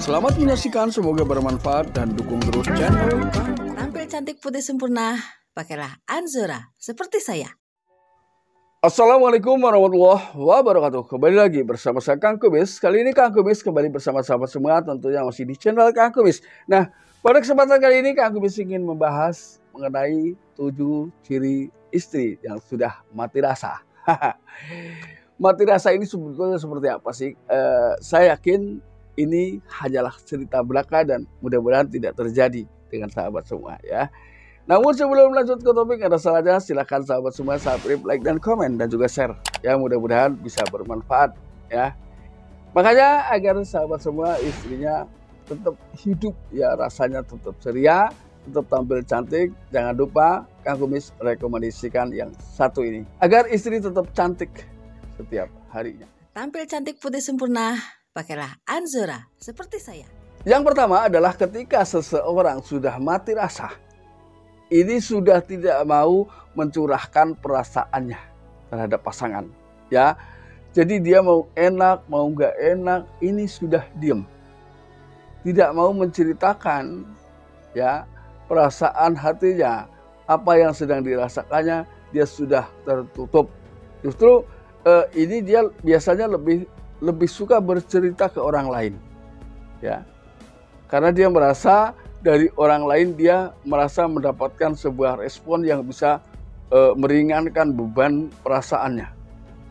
Selamat menyaksikan, semoga bermanfaat dan dukung terus channel. Tampil cantik putih sempurna, pakailah Anzora seperti saya. Assalamualaikum warahmatullahi wabarakatuh. Kembali lagi bersama saya Kang Kubis. Kali ini Kang Kubis kembali bersama sahabat semua, tentunya masih di channel Kang Kubis. Nah, pada kesempatan kali ini Kang Kubis ingin membahas mengenai 7 ciri istri yang sudah mati rasa. Mati rasa ini sebetulnya seperti apa sih? Saya yakin ini hanyalah cerita belaka dan mudah-mudahan tidak terjadi dengan sahabat semua ya. Namun sebelum lanjut ke topik, ada salahnya silahkan sahabat semua subscribe, like, dan komen, dan juga share. Ya, mudah-mudahan bisa bermanfaat ya. Makanya agar sahabat semua istrinya tetap hidup ya, rasanya tetap ceria, tetap tampil cantik. Jangan lupa Kang Kumis rekomendasikan yang satu ini, agar istri tetap cantik setiap harinya. Tampil cantik putih sempurna, pakailah Anzora seperti saya. Yang pertama adalah ketika seseorang sudah mati rasa, ini sudah tidak mau mencurahkan perasaannya terhadap pasangan ya. Jadi dia mau enak mau nggak enak, ini sudah diem, tidak mau menceritakan ya perasaan hatinya, apa yang sedang dirasakannya, dia sudah tertutup. Justru ini dia biasanya lebih suka bercerita ke orang lain ya, karena dia merasa dari orang lain dia merasa mendapatkan sebuah respon yang bisa meringankan beban perasaannya.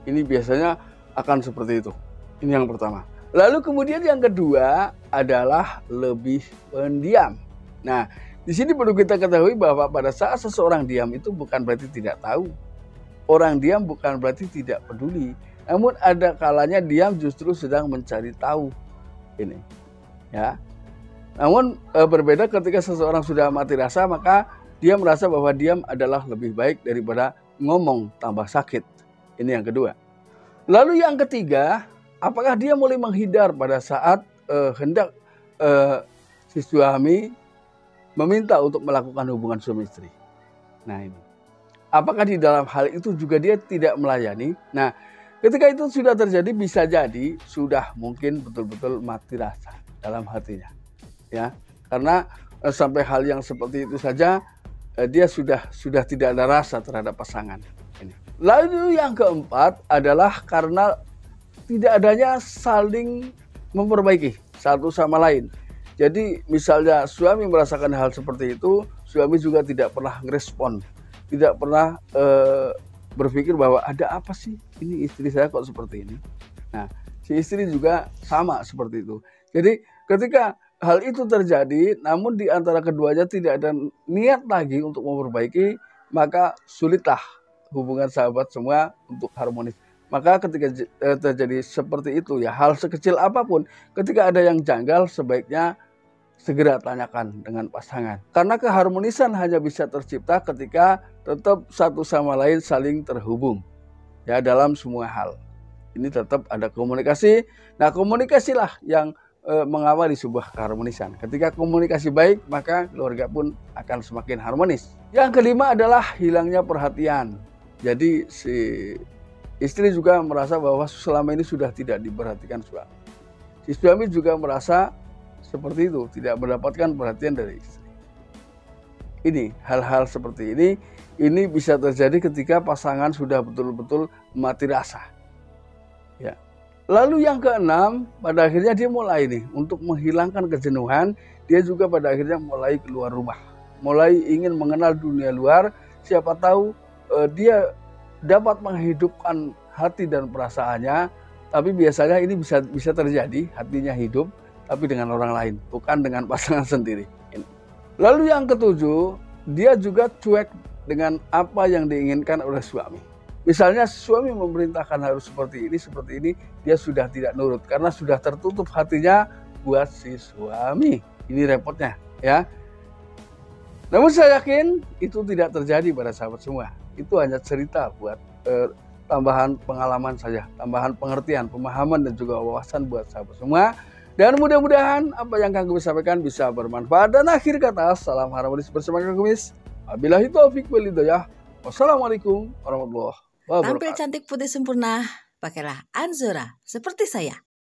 Ini biasanya akan seperti itu. Ini yang pertama. Lalu kemudian yang kedua adalah lebih pendiam. Nah, di sini perlu kita ketahui bahwa pada saat seseorang diam itu bukan berarti tidak tahu. Orang diam bukan berarti tidak peduli. Namun ada kalanya diam justru sedang mencari tahu. Ini ya. Namun berbeda ketika seseorang sudah mati rasa, maka dia merasa bahwa diam adalah lebih baik daripada ngomong tambah sakit. Ini yang kedua. Lalu yang ketiga, apakah dia mulai menghindar pada saat hendak si suami meminta untuk melakukan hubungan suami istri. Nah ini, apakah di dalam hal itu juga dia tidak melayani? Nah, ketika itu sudah terjadi, bisa jadi sudah mungkin betul-betul mati rasa dalam hatinya. Ya, karena sampai hal yang seperti itu saja dia sudah tidak ada rasa terhadap pasangan ini. Lalu yang keempat adalah karena tidak adanya saling memperbaiki satu sama lain. Jadi misalnya suami merasakan hal seperti itu, suami juga tidak pernah merespon, tidak pernah berpikir bahwa ada apa sih ini istri saya kok seperti ini. Nah, si istri juga sama seperti itu. Jadi ketika hal itu terjadi, namun di antara keduanya tidak ada niat lagi untuk memperbaiki, maka sulitlah hubungan sahabat semua untuk harmonis. Maka ketika terjadi seperti itu ya, hal sekecil apapun, ketika ada yang janggal, sebaiknya segera tanyakan dengan pasangan. Karena keharmonisan hanya bisa tercipta ketika tetap satu sama lain saling terhubung ya dalam semua hal. Ini tetap ada komunikasi. Nah, komunikasilah yang mengawali sebuah keharmonisan. Ketika komunikasi baik, maka keluarga pun akan semakin harmonis. Yang kelima adalah hilangnya perhatian. Jadi si istri juga merasa bahwa selama ini sudah tidak diperhatikan suami. Si suami juga merasa seperti itu, tidak mendapatkan perhatian dari istri. Ini hal-hal seperti ini bisa terjadi ketika pasangan sudah betul-betul mati rasa. Ya. Lalu yang keenam, pada akhirnya dia mulai untuk menghilangkan kejenuhan, dia juga pada akhirnya mulai keluar rumah, mulai ingin mengenal dunia luar. Siapa tahu dia dapat menghidupkan hati dan perasaannya, tapi biasanya ini bisa terjadi hatinya hidup, tapi dengan orang lain, bukan dengan pasangan sendiri. Lalu yang ketujuh, dia juga cuek dengan apa yang diinginkan oleh suami. Misalnya suami memerintahkan harus seperti ini, dia sudah tidak nurut karena sudah tertutup hatinya buat si suami. Ini repotnya ya. Namun saya yakin itu tidak terjadi pada sahabat semua. Itu hanya cerita buat tambahan pengalaman saja, tambahan pengertian, pemahaman, dan juga wawasan buat sahabat semua. Dan mudah-mudahan apa yang Kang Kumis sampaikan bisa bermanfaat. Dan akhir kata, salam harmonis bersama Kang Kumis. Wabillahi taufiq wal hidayah. Wassalamualaikum warahmatullahi wabarakatuh. Tampil cantik putih sempurna, pakailah Anzora seperti saya.